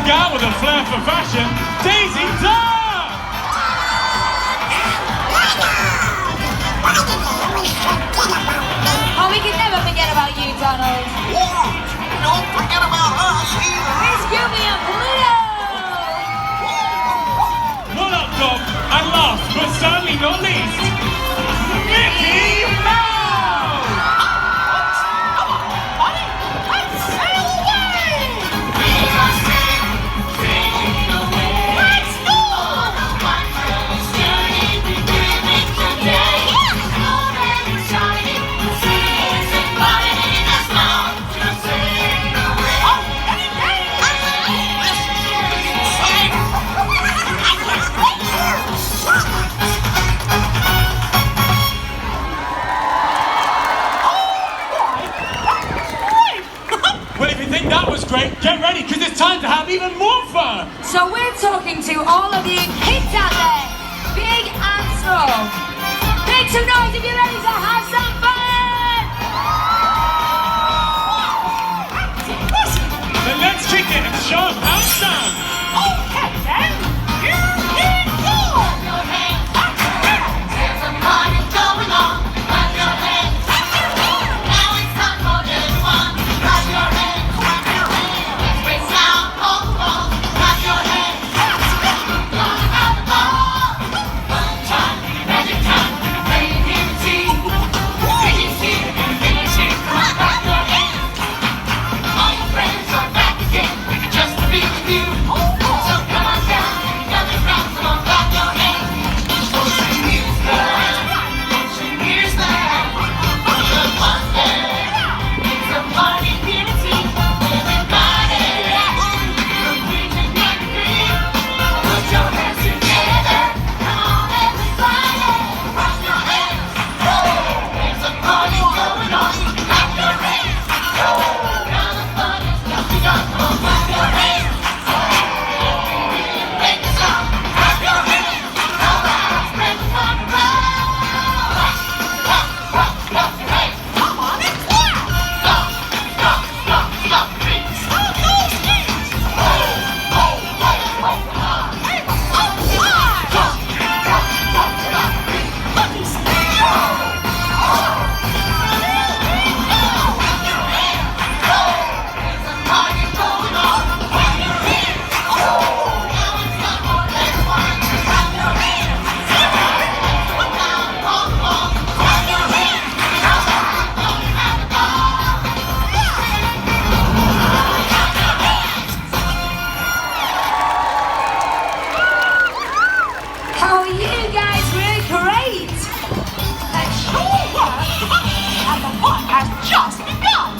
gal with a flair for fashion, Daisy Duck! Oh, we can never forget about you, Donald. Don't forget about us either. Here's Goofy and Pluto! What up, Dog? And last, but certainly not least, Mickey Mouse! Well, if you think that was great, get ready, because it's time to have even more fun! So we're talking to all of you kids out there, big and small. Make some noise if you're ready to have some fun! Then let's kick it and show them how it's done! Okay then, here we go! There's a party going on. Clap your hands. Now it's time for everyone. Clap your hands. Let's race out all the balls. Clap your hands. Gonna have a ball. Fun time, magic time. Playing here to see. Finish here, finish here. Come on, clap your hands. All your friends are back again, just to be with you. So come on down, another round. Come on, clap your hands. Ocean here's that. Ocean here's that. The fun there. It's a party here to see. Everybody, from green to green. Put your hands together. Come on, everybody. Clap your hands. There's a party going on. Clap your hands. Now the fun is jumping up. Come on, clap your hands. Make a sound. Clap your hands. All right, spread the fun around. Hey, come on and clap. Stop, stop, stop, stop, please. Stop those kids. Hey, party going on. Clap your hands. Now it's time for everyone. Clap your hands. Put down all the balls. Clap your hands. Now gonna have a ball. Clap your hands. How are you guys? We're great! And sure was. And the fun has just begun.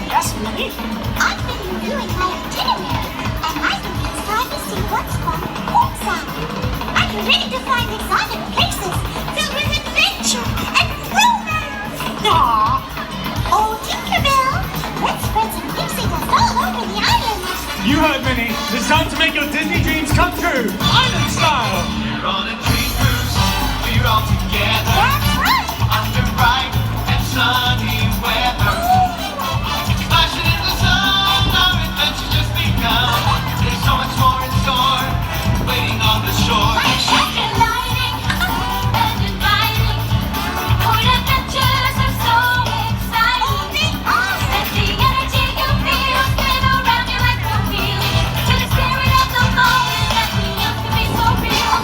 Yes, Minnie? I've been reviewing my itinerary, and I think it's time to see what's on Port-Sound. Are you ready to find exotic places filled with adventure and romance? Aw. Oh, Tinkerbell, let's spread some pixie dust all over the island. You heard, Minnie. It's time to make your Disney dreams come true! Island style! We're on a dream cruise. We're all together. That's right. Under bright and sunny weather. Splashing in the sun, our adventure's just begun. There's so much more in store, waiting on the shore. Shake and lighting and inviting. Port adventures are so exciting. And the energy you feel spin around you like a wheel. To the spirit of the moment that we used to be so real.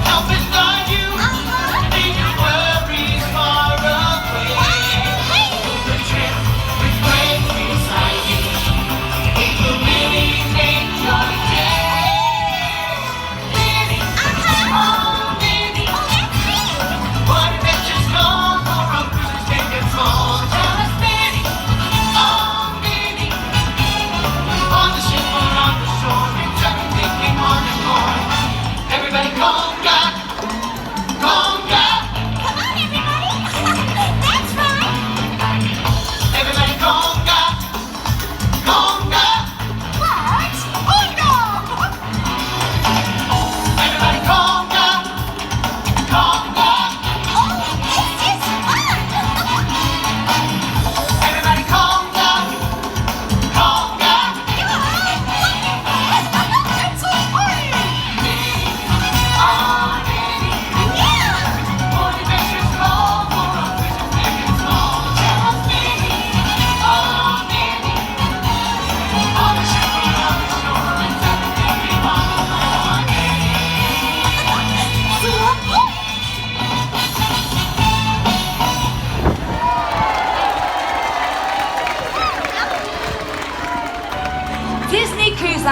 Helping guide you, leave your worries far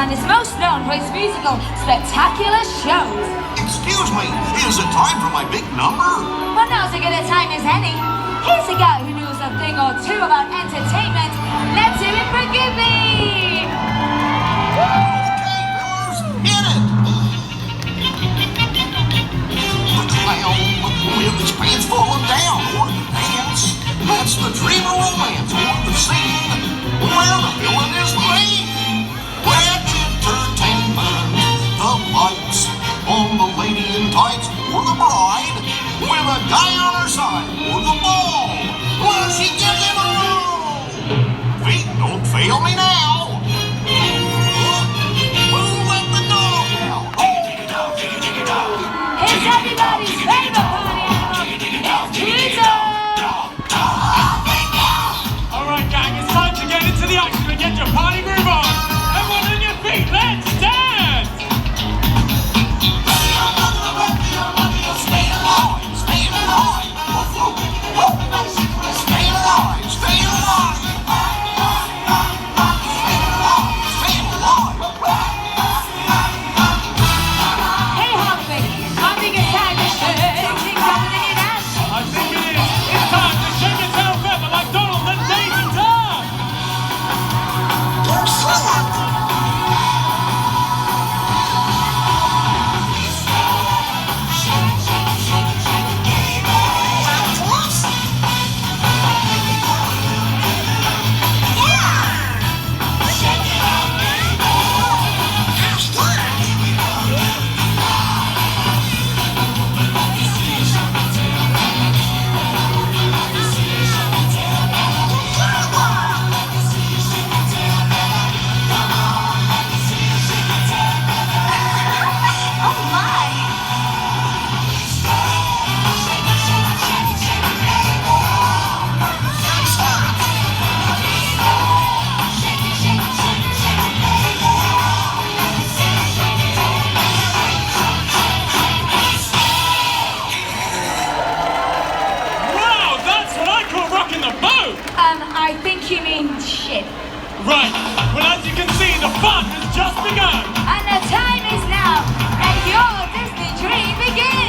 and is most known for his musical spectacular shows. Excuse me, is it time for my big number? Well, now's as good a time as any. Here's a guy who knows a thing or two about entertainment. Let's hear it for Gibby! Okay, fellas, hit it! The clown with his pants falling down, or the dance. That's the dream of romance, or the scene where the villain is me. Let's entertainment, the lights on the lady in tights, or the bride with a guy on her side, or the ball where she gives him a roll. Feet, don't fail me now. Who let the dog out? Jiggy dog, jiggy dog. It's everybody's favorite party animal. It's Pluto! Alright, gang, it's time to get into the action and get your party groove on. Everyone on your feet, let's dance! Stay alive, stay alive. Stay alive, stay alive. Stay alive. Hey, Harvey, I think it's time to shake things up in the dance. I think it is. It's time to shake yourself up like Donald and Daisy Duck! Wow, that's what I call rocking the boat! I think you mean shit. Right, well as you can see, the fun has just begun! And the time is now. Let your Disney dream begin.